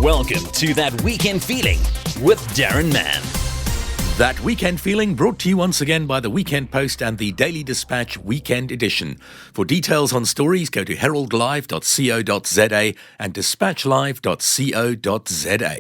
Welcome to That Weekend Feeling with Daron Mann. That Weekend Feeling brought to you once again by the Weekend Post and the Daily Dispatch Weekend Edition. For details on stories, go to heraldlive.co.za and dispatchlive.co.za.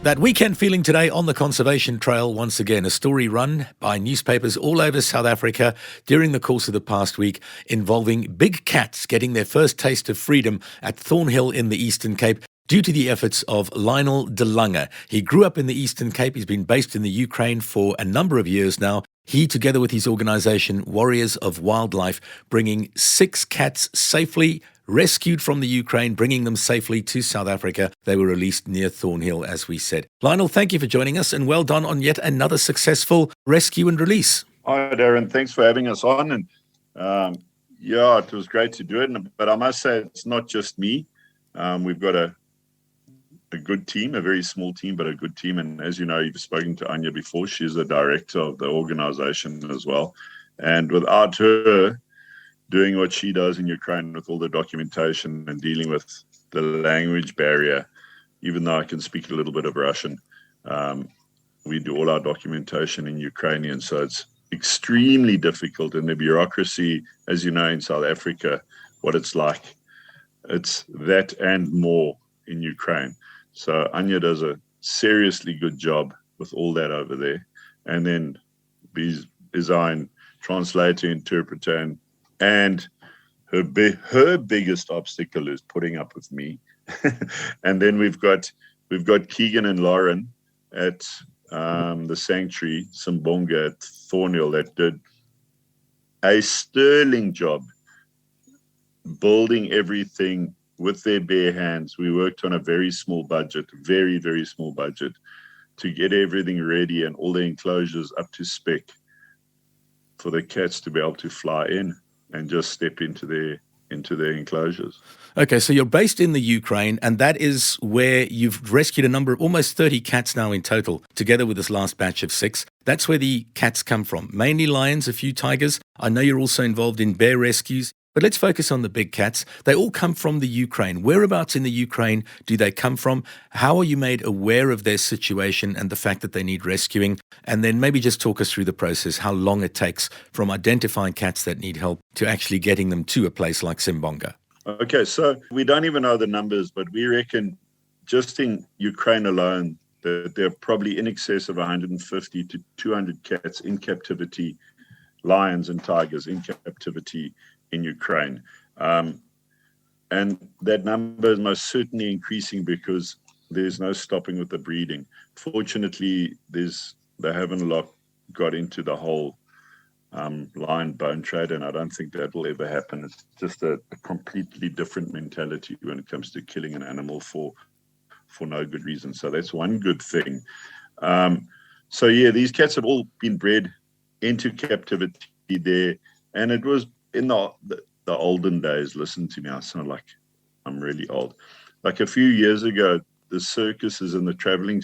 That Weekend Feeling today on the Conservation Trail, once again, a story run by newspapers all over South Africa during the course of the past week involving big cats getting their first taste of freedom at Thornhill in the Eastern Cape due to the efforts of Lionel de Lange. He grew up in the Eastern Cape. He's been based in the Ukraine for a number of years now. He, together with his organization, Warriors of Wildlife, bringing 6 cats safely rescued from the Ukraine, bringing them safely to South Africa. They were released near Thornhill, as we said. Lionel, thank you for joining us, and well done on yet another successful rescue and release. Hi, Darren. Thanks for having us on. And it was great to do it. But I must say, it's not just me. We've got a good team, a very small team, but a good team. And as you know, you've spoken to Anya before. She's the director of the organization as well. And without her doing what she does in Ukraine with all the documentation and dealing with the language barrier, even though I can speak a little bit of Russian, we do all our documentation in Ukrainian. So it's extremely difficult. And the bureaucracy, as you know, in South Africa, what it's like, it's that and more in Ukraine. So Anya does a seriously good job with all that over there. And then design, translator, interpreter, and her biggest obstacle is putting up with me. And then we've got Keegan and Lauren at the sanctuary, Simbonga at Thornhill, that did a sterling job building everything with their bare hands. We worked on a very small budget, very, very small budget, to get everything ready and all the enclosures up to spec for the cats to be able to fly in and just step into their enclosures. Okay, so you're based in the Ukraine, and that is where you've rescued a number of almost 30 cats now in total, together with this last batch of 6. That's where the cats come from. Mainly lions, a few tigers. I know you're also involved in bear rescues. But let's focus on the big cats. They all come from the Ukraine. Whereabouts in the Ukraine do they come from? How are you made aware of their situation and the fact that they need rescuing? And then maybe just talk us through the process, how long it takes from identifying cats that need help to actually getting them to a place like Simbonga. Okay, so we don't even know the numbers, but we reckon just in Ukraine alone, that there are probably in excess of 150 to 200 cats in captivity, lions and tigers in captivity in Ukraine. And that number is most certainly increasing because there's no stopping with the breeding. Fortunately, they haven't got into the whole lion bone trade, and I don't think that will ever happen. It's just a completely different mentality when it comes to killing an animal for no good reason. So that's one good thing. These cats have all been bred into captivity there, and it was in the olden days. Listen to me, I sound like I'm really old. Like a few years ago, the circuses and the traveling,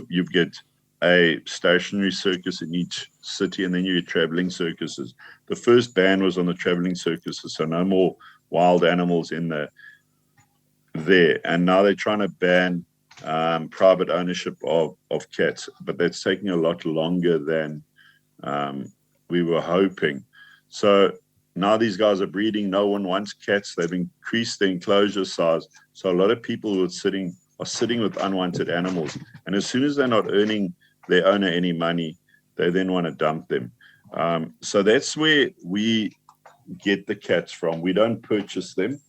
you get a stationary circus in each city, and then you get traveling circuses. The first ban was on the traveling circuses, so no more wild animals in there. And now they're trying to ban private ownership of cats, but that's taking a lot longer than we were hoping. So now these guys are breeding. No one wants cats. They've increased the enclosure size. So a lot of people are sitting with unwanted animals. And as soon as they're not earning their owner any money, they then want to dump them. So that's where we get the cats from. We don't purchase them.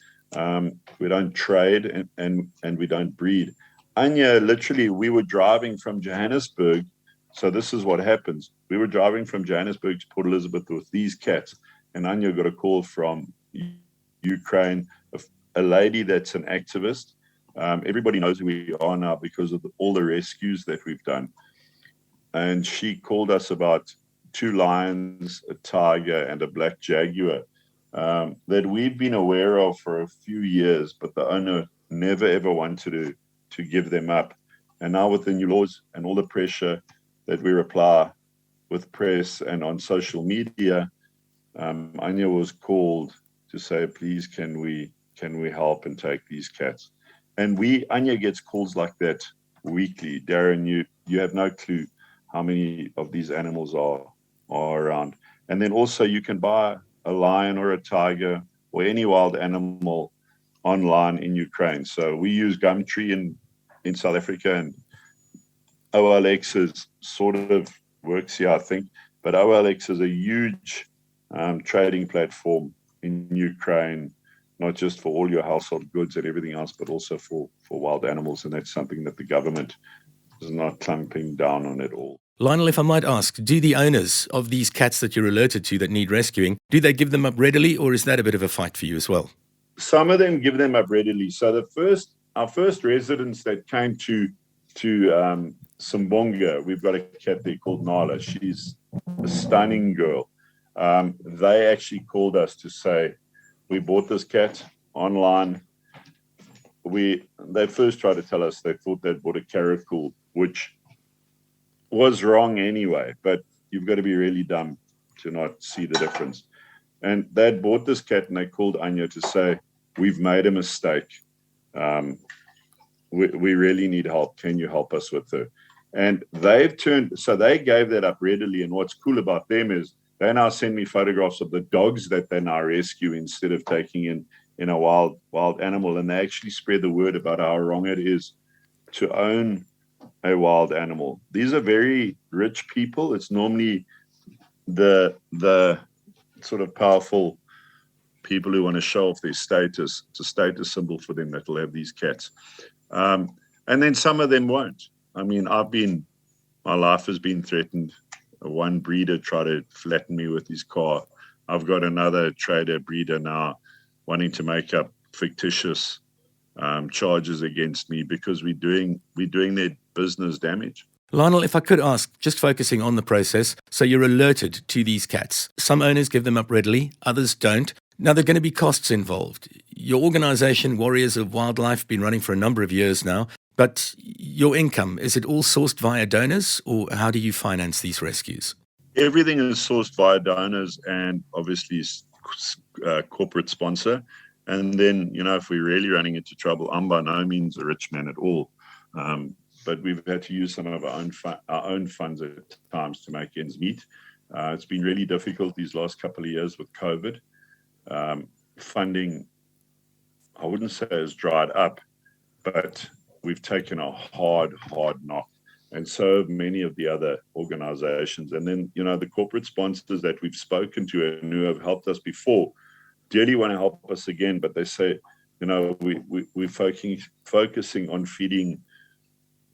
We don't trade, and we don't breed. Anya, literally, we were driving from Johannesburg. So this is what happens. We were driving from Johannesburg to Port Elizabeth with these cats. And Anya got a call from Ukraine, a lady that's an activist. Everybody knows who we are now because of all the rescues that we've done. And she called us about 2 lions, a tiger, and a black jaguar that we've been aware of for a few years, but the owner never, ever wanted to give them up. And now with the new laws and all the pressure that we apply with press and on social media, Anya was called to say, please, can we help and take these cats? And Anya gets calls like that weekly. Daron, you have no clue how many of these animals are around. And then also you can buy a lion or a tiger or any wild animal online in Ukraine. So we use Gumtree in South Africa, and OLX is sort of works here, I think. But OLX is a huge trading platform in Ukraine, not just for all your household goods and everything else, but also for wild animals. And that's something that the government is not clamping down on at all. Lionel, if I might ask, do the owners of these cats that you're alerted to that need rescuing, do they give them up readily, or is that a bit of a fight for you as well? Some of them give them up readily. So our first residents that came to Simbonga, we've got a cat there called Nala. She's a stunning girl. They actually called us to say, we bought this cat online. They first tried to tell us they thought they'd bought a caracal, which was wrong anyway, but you've got to be really dumb to not see the difference. And they'd bought this cat and they called Anya to say, we've made a mistake. We really need help. Can you help us with her? And they gave that up readily. And what's cool about them is they now send me photographs of the dogs that they now rescue instead of taking in a wild animal. And they actually spread the word about how wrong it is to own a wild animal. These are very rich people. It's normally the sort of powerful people who want to show off their status. It's a status symbol for them that will have these cats. And then some of them won't. I mean, my life has been threatened. One breeder tried to flatten me with his car. I've got another trader breeder now wanting to make up fictitious charges against me because we're doing their business damage. Lionel, if I could ask, just focusing on the process, so you're alerted to these cats. Some owners give them up readily, others don't. Now, there are going to be costs involved. Your organisation, Warriors of Wildlife, been running for a number of years now, but your income, is it all sourced via donors, or how do you finance these rescues? Everything is sourced via donors and obviously corporate sponsor. And then, if we're really running into trouble, I'm by no means a rich man at all. But we've had to use some of our own funds at times to make ends meet. It's been really difficult these last couple of years with COVID. Funding, I wouldn't say has dried up, but we've taken a hard knock. And so many of the other organizations. And then, the corporate sponsors that we've spoken to and who have helped us before dearly want to help us again. But they say, we're focusing on feeding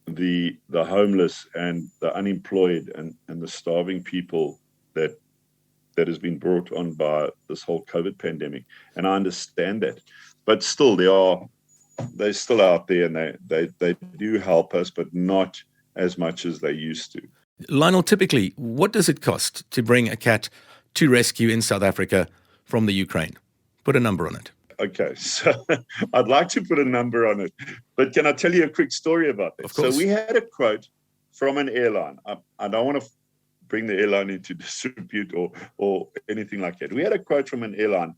the homeless and the unemployed and the starving people that has been brought on by this whole COVID pandemic. And I understand that. But still, they're still out there and they do help us, but not as much as they used to. Lionel, typically, what does it cost to bring a cat to rescue in South Africa from the Ukraine? Put a number on it. Okay, so I'd like to put a number on it, but can I tell you a quick story about that? Of course. So we had a quote from an airline. I don't want to bring the airline into disrepute or anything like that. We had a quote from an airline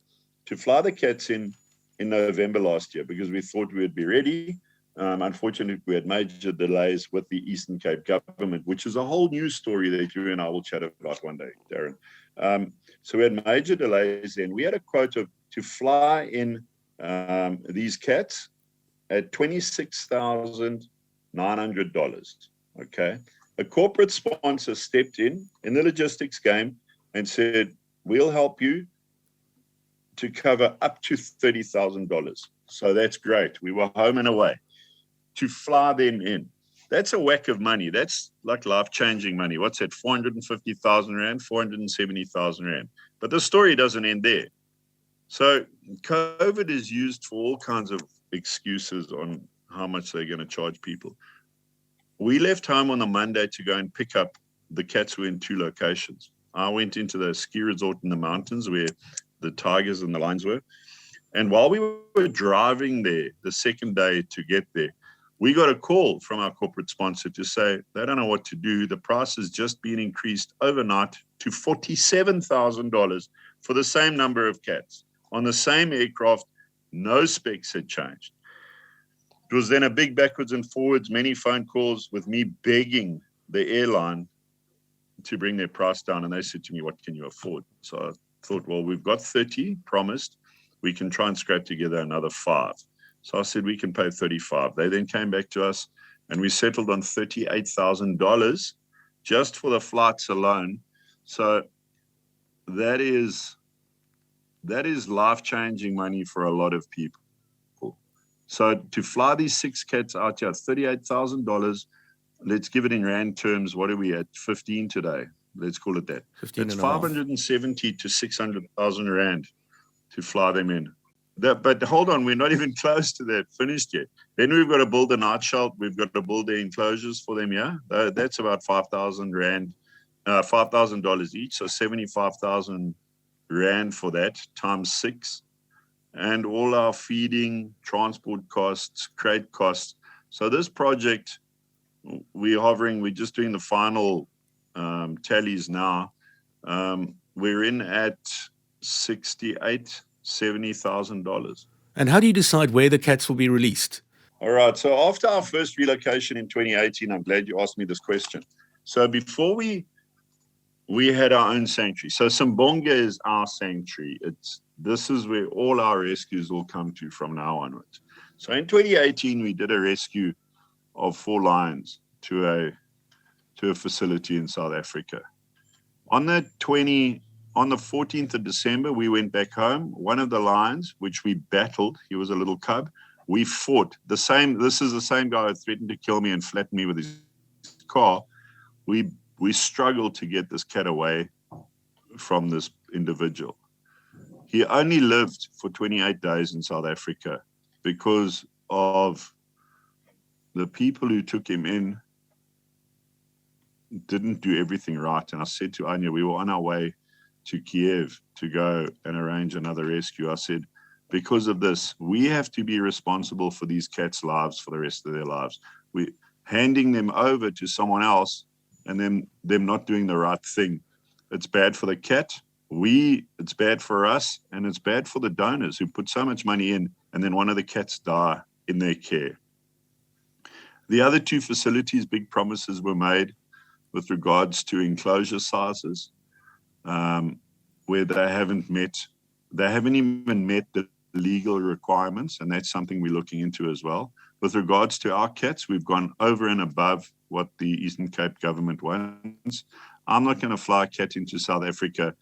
to fly the cats in November last year because we thought we would be ready. Unfortunately, we had major delays with the Eastern Cape government, which is a whole new story that you and I will chat about one day, Daron. So we had major delays and we had a quote to fly in these cats at $26,900. Okay. A corporate sponsor stepped in the logistics game and said, we'll help you to cover up to $30,000. So that's great. We were home and away to fly them in. That's a whack of money. That's like life-changing money. What's that? 450,000 Rand, 470,000 Rand. But the story doesn't end there. So COVID is used for all kinds of excuses on how much they're going to charge people. We left home on the Monday to go and pick up the cats. Were in two locations. I went into the ski resort in the mountains where the tigers and the lions were. And while we were driving there the second day to get there, we got a call from our corporate sponsor to say they don't know what to do. The price has just been increased overnight to $47,000 for the same number of cats on the same aircraft. No specs had changed. It was then a big backwards and forwards, many phone calls with me begging the airline to bring their price down. And they said to me, what can you afford? So I thought, well, we've got 30 promised. We can try and scrape together another 5. So I said, we can pay 35. They then came back to us and we settled on $38,000 just for the flights alone. So that is life-changing money for a lot of people. So to fly these 6 cats out here, $38,000, let's give it in rand terms. What are we at? 15 today. Let's call it that. It's 570 to 600,000 rand to fly them in. But hold on, we're not even close to that finished yet. Then we've got to build a night shelter. We've got to build the enclosures for them. Yeah, that's about 5,000 rand, $5,000 each. So 75,000 rand for that times 6, and all our feeding, transport costs, crate costs. So this project, we're just doing the final tallies now. We're in at $70,000. And how do you decide where the cats will be released? All right. So after our first relocation in 2018, I'm glad you asked me this question. So before we had our own sanctuary. So Simbonga is our sanctuary. This is where all our rescues will come to from now onwards. So in 2018, we did a rescue of 4 lions to a facility in South Africa. On the 14th of December, we went back home. One of the lions, which we battled, he was a little cub, we fought. This is the same guy who threatened to kill me and flatten me with his car. We struggled to get this cat away from this individual. He only lived for 28 days in South Africa because of the people who took him in didn't do everything right. And I said to Anya, we were on our way to Kiev to go and arrange another rescue. I said, because of this, we have to be responsible for these cats' lives for the rest of their lives. We're handing them over to someone else and then them not doing the right thing. It's bad for the cat. It's bad for us, and it's bad for the donors who put so much money in, and then one of the cats die in their care. The other 2 facilities, big promises were made with regards to enclosure sizes, where they haven't even met the legal requirements, and that's something we're looking into as well. With regards to our cats, we've gone over and above what the Eastern Cape government wants. I'm not going to fly a cat into South Africa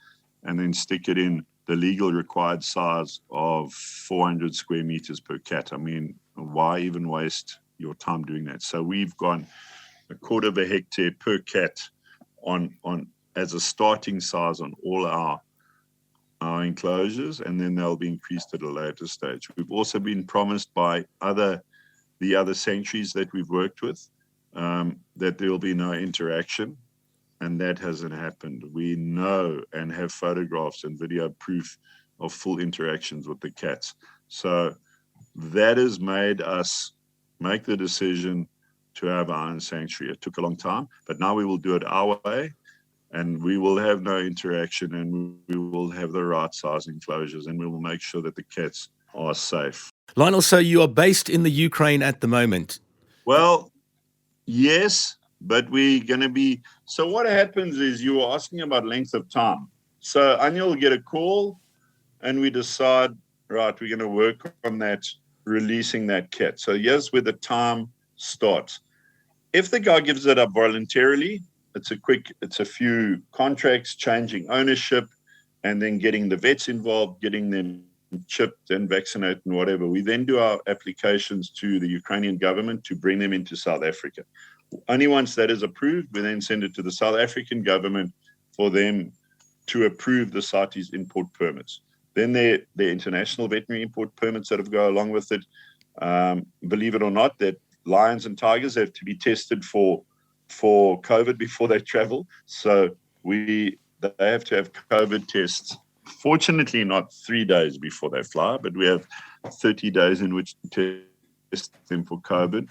and then stick it in the legal required size of 400 square meters per cat. I mean, why even waste your time doing that? So we've gone 1/4 of a hectare per cat on as a starting size on all our enclosures, and then they'll be increased at a later stage. We've also been promised by the other sanctuaries that we've worked with that there will be no interaction, and that hasn't happened. We know and have photographs and video proof of full interactions with the cats. So that has made us make the decision to have our own sanctuary. It took a long time, but now we will do it our way, and we will have no interaction, and we will have the right size enclosures, and we will make sure that the cats are safe. Lionel, so you are based in the Ukraine at the moment. Well, yes, but we're going to be... So what happens is, you were asking about length of time. So Anya will get a call, and we decide, right, we're going to work on that, releasing that cat. So here's where the time starts. If the guy gives it up voluntarily, it's a few contracts, changing ownership, and then getting the vets involved, getting them chipped and vaccinated and whatever. We then do our applications to the Ukrainian government to bring them into South Africa. Only once that is approved, we then send it to the South African government for them to approve the CITES import permits. Then the international veterinary import permits that go along with it. Believe it or not, that lions and tigers have to be tested for COVID before they travel. So they have to have COVID tests. Fortunately, not 3 days before they fly, but we have 30 days in which to test them for COVID.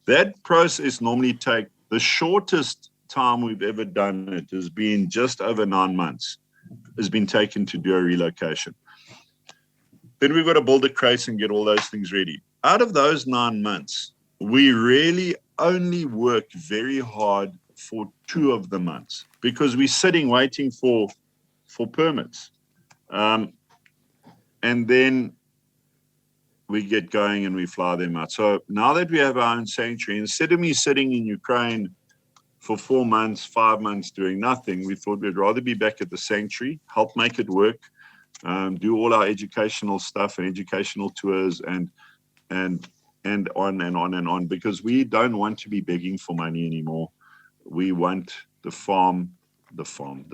That process normally takes, the shortest time we've ever done it has been just over 9 months, has been taken to do a relocation. Then we've got to build a crate and get all those things ready. out of those 9 months, we really only work very hard for 2 of the months because we're sitting waiting for permits. And then we get going and we fly them out. So now that we have our own sanctuary, instead of me sitting in Ukraine for 4 months, 5 months doing nothing, we thought we'd rather be back at the sanctuary, help make it work, do all our educational stuff and educational tours and on and on and on, because we don't want to be begging for money anymore. We want the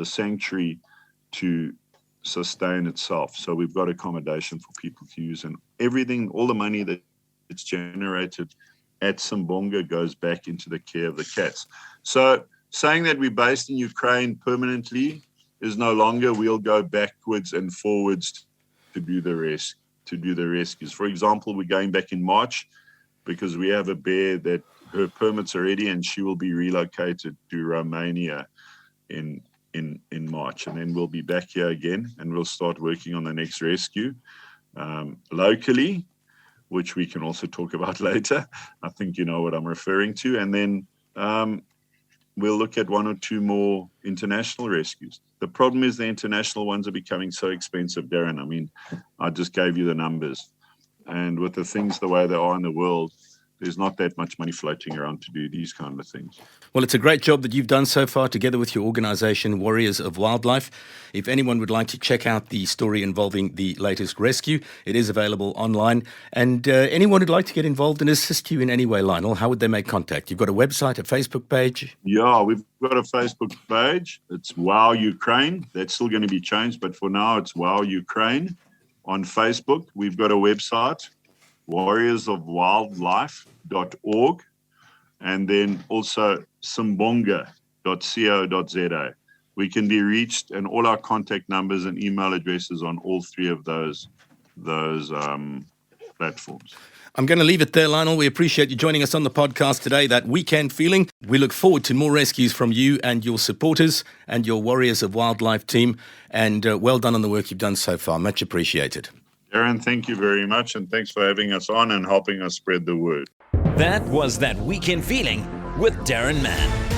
sanctuary to sustain itself. So we've got accommodation for people to use, and everything, all the money that it's generated at Simbonga goes back into the care of the cats. So saying that we're based in Ukraine permanently is no longer. We'll go backwards and forwards to do the rescues. For example, we're going back in March because we have a bear that her permits are ready and she will be relocated to Romania in March, and then we'll be back here again and we'll start working on the next rescue locally, which we can also talk about later. I think you know what I'm referring to. And then we'll look at 1 or 2 more international rescues. The problem is the international ones are becoming so expensive, Darren. I mean, I just gave you the numbers. And with the things the way they are in the world, there's not that much money floating around to do these kind of things. Well, it's a great job that you've done so far together with your organisation, Warriors of Wildlife. If anyone would like to check out the story involving the latest rescue, it is available online. And anyone who'd like to get involved and assist you in any way, Lionel, how would they make contact? You've got a website, a Facebook page? Yeah, we've got a Facebook page. It's Wow Ukraine. That's still going to be changed, but for now it's Wow Ukraine on Facebook. We've got a website, warriorsofwildlife.org, and then also simbonga.co.za. We can be reached, and all our contact numbers and email addresses on all 3 of those platforms. I'm going to leave it there, Lionel. We appreciate you joining us on the podcast today, That Weekend Feeling. We look forward to more rescues from you and your supporters and your Warriors of Wildlife team. And well done on the work you've done so far. Much appreciated. Aaron, thank you very much, and thanks for having us on and helping us spread the word. That was That Weekend Feeling with Daron Mann.